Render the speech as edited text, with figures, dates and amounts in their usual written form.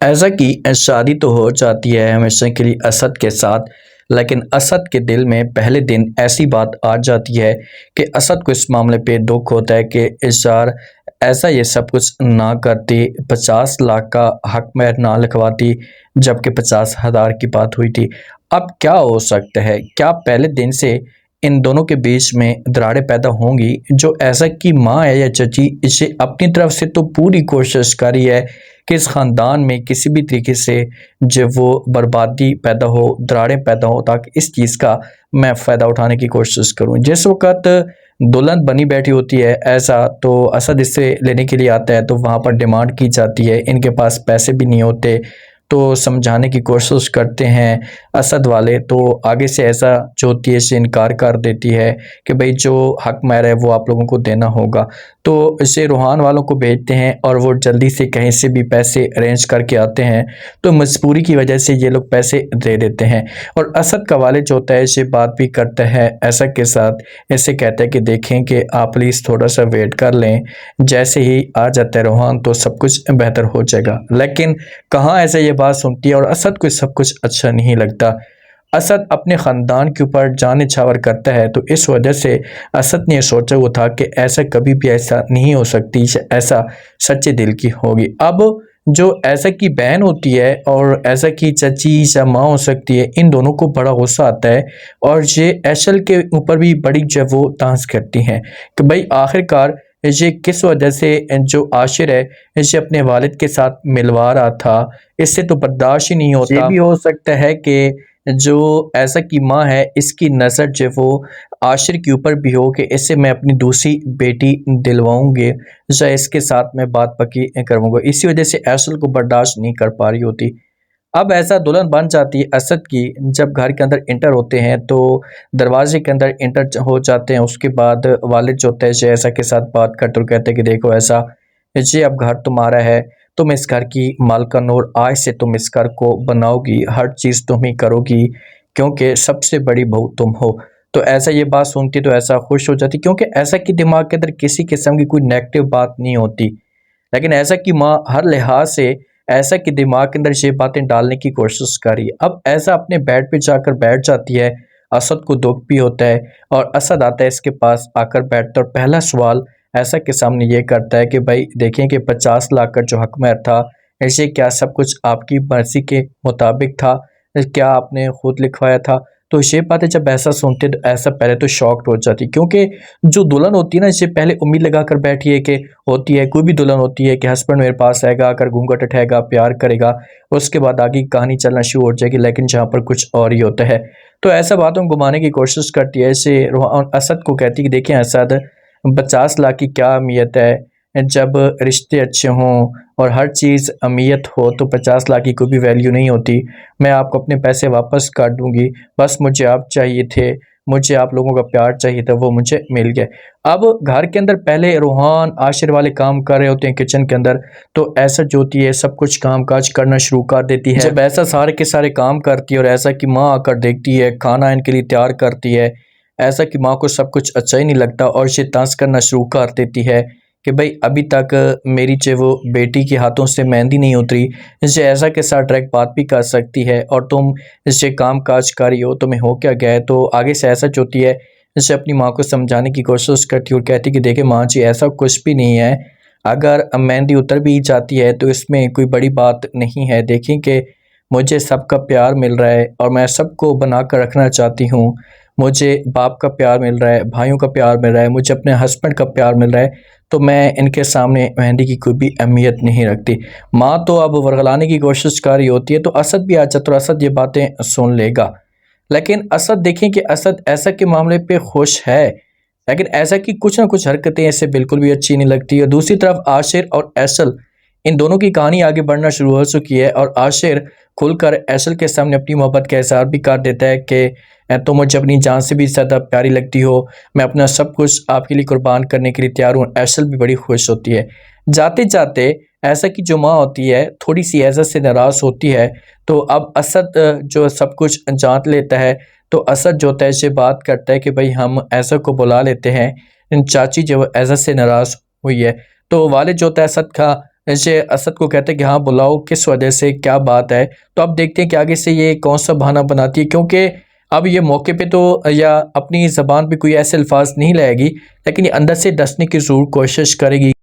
ऐसा कि शादी तो हो जाती है हमेशा के लिए असद के साथ। लेकिन असद के दिल में पहले दिन ऐसी बात आ जाती है कि असद को इस मामले पे दुख होता है कि इशार ऐसा ये सब कुछ ना करती, 50 लाख का हक महर ना लिखवाती, जबकि 50,000 की बात हुई थी। अब क्या हो सकता है? क्या पहले दिन से इन दोनों के बीच में दरारें पैदा होंगी? जो ऐसा की माँ है या चची, इसे अपनी तरफ से तो पूरी कोशिश करी है कि इस ख़ानदान में किसी भी तरीके से जब वो बर्बादी पैदा हो, दरारें पैदा हो, ताकि इस चीज़ का मैं फ़ायदा उठाने की कोशिश करूँ। जिस वक़्त दुल्हन बनी बैठी होती है ऐसा, तो असद इससे लेने के लिए आता है, तो वहाँ पर डिमांड की जाती है। इनके पास पैसे भी नहीं होते, तो समझाने की कोशिश करते हैं असद वाले, तो आगे से ऐसा जो होती है इसे इनकार कर देती है कि भाई जो हक महर है वो आप लोगों को देना होगा। तो इसे रूहान वालों को भेजते हैं और वो जल्दी से कहीं से भी पैसे अरेंज करके आते हैं, तो मजबूरी की वजह से ये लोग पैसे दे देते हैं। और असद का वालिद जो होता है इसे बात भी करता है ऐसा के साथ, ऐसे कहता है कि देखें कि आप प्लीज़ थोड़ा सा वेट कर लें, जैसे ही आ जाता है रूहान तो सब कुछ बेहतर हो जाएगा। लेकिन कहाँ ऐसे ये बात सुनती है और असद को सब कुछ अच्छा नहीं लगता। असद अपने ख़ानदान के ऊपर जान निछावर करता है, तो इस वजह से असद ने सोचा हुआ था कि ऐसा कभी भी ऐसा नहीं हो सकती, ऐसा सच्चे दिल की होगी। अब जो ऐसा की बहन होती है और ऐसा की चची या माँ हो सकती है, इन दोनों को बड़ा गुस्सा आता है और ये ऐशल के ऊपर भी बड़ी जो वो तांस करती हैं कि भाई आखिरकार ये किस वजह से जो आशिर है इसे अपने वालिद के साथ मिलवा रहा था, इससे तो बर्दाश्त ही नहीं होता। ये भी हो सकता है कि जो ऐसा की माँ है इसकी नज़र जो वो आशिर के ऊपर भी हो कि इससे मैं अपनी दूसरी बेटी दिलवाऊंगी या इसके साथ मैं बात पक्की करवाऊंगा, इसी वजह से ऐशल को बर्दाश्त नहीं कर पा रही होती। अब ऐसा दुल्हन बन जाती है असद की। जब घर के अंदर इंटर होते हैं तो दरवाजे के अंदर इंटर हो जाते हैं, उसके बाद वालिद जो होता है ऐसा के साथ बात करते और कहते हैं कि देखो ऐसा, ये अब घर तुम्हारा है, तुम इस घर की मालकिन और आज से तुम इस घर को बनाओगी, हर चीज़ तुम ही करोगी क्योंकि सबसे बड़ी बहू तुम हो। तो ऐसा ये बात सुनती तो ऐसा खुश हो जाती, क्योंकि ऐसा कि दिमाग के अंदर किसी किस्म की कोई नेगेटिव बात नहीं होती। लेकिन ऐसा कि माँ हर लिहाज से ऐसा कि दिमाग के अंदर ये बातें डालने की कोशिश करी। अब ऐसा अपने बेड पे जाकर बैठ जाती है, असद को दुख भी होता है और असद आता है इसके पास, आकर बैठता और पहला सवाल ऐसा के सामने ये करता है कि भाई देखें कि 50 लाख का जो हक महर था, ऐसे क्या सब कुछ आपकी मर्जी के मुताबिक था, क्या आपने खुद लिखवाया था? तो ये बातें जब ऐसा सुनते तो ऐसा पहले तो शॉक्ड हो जाती, क्योंकि जो दुल्हन होती है ना इसे पहले उम्मीद लगा कर बैठी है कि होती है कोई भी दुल्हन होती है कि हस्बैंड मेरे पास आएगा, आकर घूंघट उठाएगा, प्यार करेगा, उसके बाद आगे की कहानी चलना शुरू हो जाएगी। लेकिन जहाँ पर कुछ और ही होता है, तो ऐसा बातों को घुमाने की कोशिश करती है। ऐसे असद को कहती है कि देखिए असद, 50 लाख की क्या अहमियत है, जब रिश्ते अच्छे हों और हर चीज़ अहमियत हो तो 50 लाख की कोई भी वैल्यू नहीं होती। मैं आपको अपने पैसे वापस कर दूंगी, बस मुझे आप चाहिए थे, मुझे आप लोगों का प्यार चाहिए था, वो मुझे मिल गया। अब घर के अंदर पहले रूहान आशिर वाले काम कर रहे होते हैं किचन के अंदर, तो ऐसा जो होती है सब कुछ काम काज करना शुरू कर देती है। जब ऐसा सारे के सारे काम करती है और ऐसा कि माँ आकर देखती है, खाना इनके लिए तैयार करती है, ऐसा कि माँ को सब कुछ अच्छा ही नहीं लगता और ये तंज करना शुरू कर देती है कि भाई अभी तक मेरी जो वो बेटी के हाथों से मेहंदी नहीं उतरी, इससे ऐसा के साथ डायरेक्ट बात भी कर सकती है और तुम इससे काम काज कर रही हो, तुम्हें हो क्या गया है? तो आगे से ऐसा होती है, इससे अपनी माँ को समझाने की कोशिश करती है और कहती कि देखिए माँ जी ऐसा कुछ भी नहीं है, अगर मेहंदी उतर भी जाती है तो इसमें कोई बड़ी बात नहीं है। देखें कि मुझे सबका प्यार मिल रहा है और मैं सबको बना कर रखना चाहती हूँ, मुझे बाप का प्यार मिल रहा है, भाइयों का प्यार मिल रहा है, मुझे अपने हस्बैंड का प्यार मिल रहा है, तो मैं इनके सामने मेहंदी की कोई भी अहमियत नहीं रखती। माँ तो अब वर्गलाने की कोशिश कर रही होती है, तो असद भी आ जाता है, तो असद ये बातें सुन लेगा। लेकिन असद देखें कि असद ऐसा के मामले पे खुश है, लेकिन ऐसा की कुछ ना कुछ हरकतें ऐसे बिल्कुल भी अच्छी नहीं लगती। और दूसरी तरफ आशिर और ऐशल, इन दोनों की कहानी आगे बढ़ना शुरू हो चुकी है और आशिर खुलकर ऐशल के सामने अपनी मोहब्बत का इज़हार भी कर देता है कि तो मुझे अपनी जान से भी ज़्यादा प्यारी लगती हो, मैं अपना सब कुछ आपके लिए कुर्बान करने के लिए तैयार हूँ। ऐशल भी बड़ी खुश होती है। जाते जाते ऐसा की जो माँ होती है थोड़ी सी ऐसा से नाराज़ होती है, तो अब असद जो सब कुछ जांच लेता है, तो असद जो होता है इससे बात करता है कि भाई हम ऐसा को बुला लेते हैं, चाची जो ऐसा से नाराज़ हुई है। तो वालिद जो होता है असद का इसे असद को कहते हैं कि हाँ बुलाओ, किस वजह से, क्या बात है। तो अब देखते हैं कि आगे से ये कौन सा बहाना बनाती है, क्योंकि अब ये मौके पे तो या अपनी ज़बान पे कोई ऐसे अल्फाज नहीं लाएगी, लेकिन ये अंदर से डसने की ज़रूर कोशिश करेगी।